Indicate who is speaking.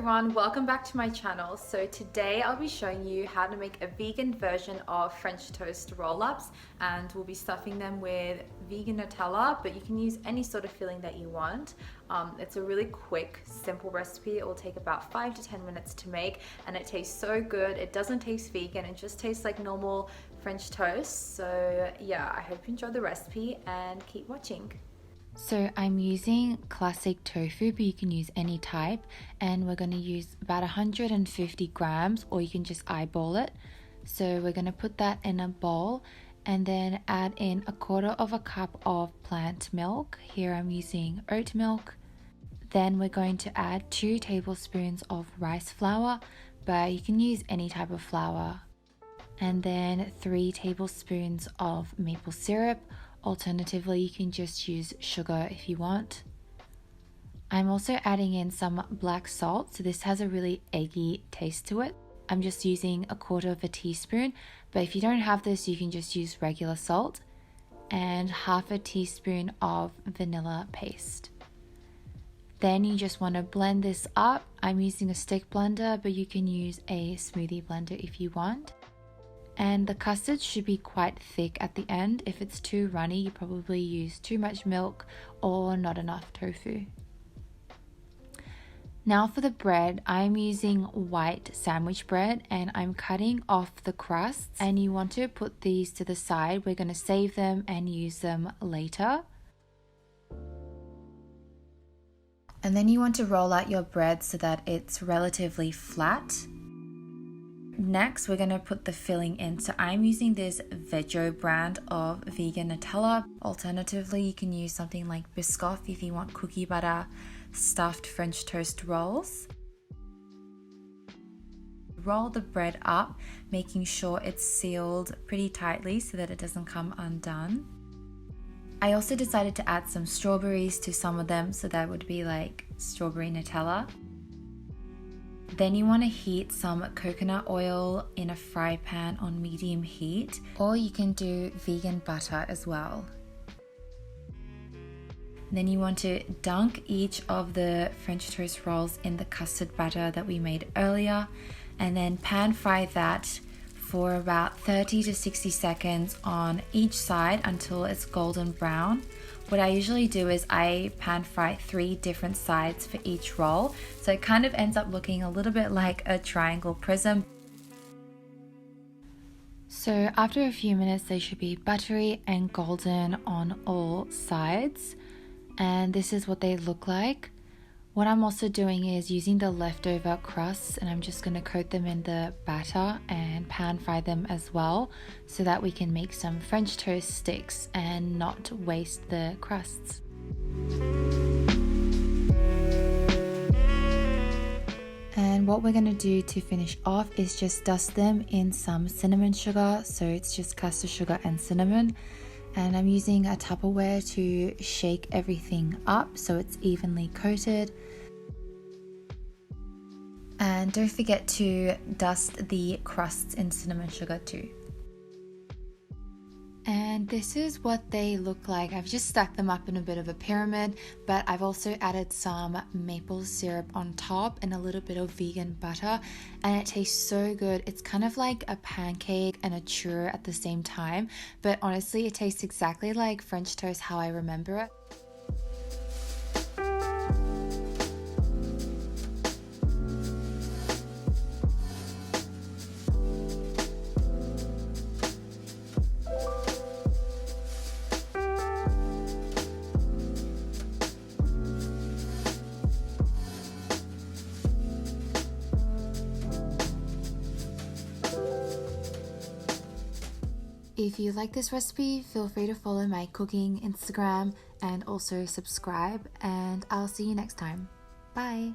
Speaker 1: everyone, welcome back to my channel. So today I'll be showing you how to make a vegan version of French toast roll-ups, and we'll be stuffing them with vegan Nutella, but you can use any sort of filling that you want. It's a really quick, simple recipe. It will take about 5 to 10 minutes to make, and it tastes so good. It doesn't taste vegan, it just tastes like normal French toast. So yeah, I hope you enjoy the recipe and keep watching.
Speaker 2: So I'm using classic tofu, but you can use any type, and we're going to use about 150 grams, or you can just eyeball it. So we're going to put that in a bowl and then add in 1/4 cup of plant milk. Here I'm using oat milk. Then we're going to add 2 tablespoons of rice flour, but you can use any type of flour. And then 3 tablespoons of maple syrup. Alternatively, you can just use sugar if you want. I'm also adding in some black salt, so this has a really eggy taste to it. I'm just using 1/4 teaspoon, but if you don't have this, you can just use regular salt. And 1/2 teaspoon of vanilla paste. Then you just want to blend this up. I'm using a stick blender, but you can use a smoothie blender if you want. And the custard should be quite thick at the end. If it's too runny, you probably use too much milk or not enough tofu. Now for the bread, I'm using white sandwich bread, and I'm cutting off the crusts, and you want to put these to the side. We're going to save them and use them later. And then you want to roll out your bread so that it's relatively flat. Next, we're going to put the filling in. So I'm using this Vego brand of vegan Nutella. Alternatively, you can use something like Biscoff if you want cookie butter stuffed French toast rolls. Roll the bread up, making sure it's sealed pretty tightly so that it doesn't come undone. I also decided to add some strawberries to some of them, so that would be like strawberry Nutella. Then you want to heat some coconut oil in a fry pan on medium heat, or you can do vegan butter as well. Then you want to dunk each of the French toast rolls in the custard batter that we made earlier, and then pan fry that for about 30 to 60 seconds on each side until it's golden brown. What I usually do is I pan fry 3 different sides for each roll, so it kind of ends up looking a little bit like a triangle prism. So after a few minutes, they should be buttery and golden on all sides, and this is what they look like. What I'm also doing is using the leftover crusts, and I'm just going to coat them in the batter and pan fry them as well, so that we can make some French toast sticks and not waste the crusts. And what we're going to do to finish off is just dust them in some cinnamon sugar, so it's just caster sugar and cinnamon. And I'm using a Tupperware to shake everything up so it's evenly coated. And don't forget to dust the crusts in cinnamon sugar too. And this is what they look like. I've just stacked them up in a bit of a pyramid, but I've also added some maple syrup on top and a little bit of vegan butter, and it tastes so good. It's kind of like a pancake and a churro at the same time, but honestly it tastes exactly like French toast how I remember it. If you like this recipe, feel free to follow my cooking Instagram and also subscribe, and I'll see you next time. Bye!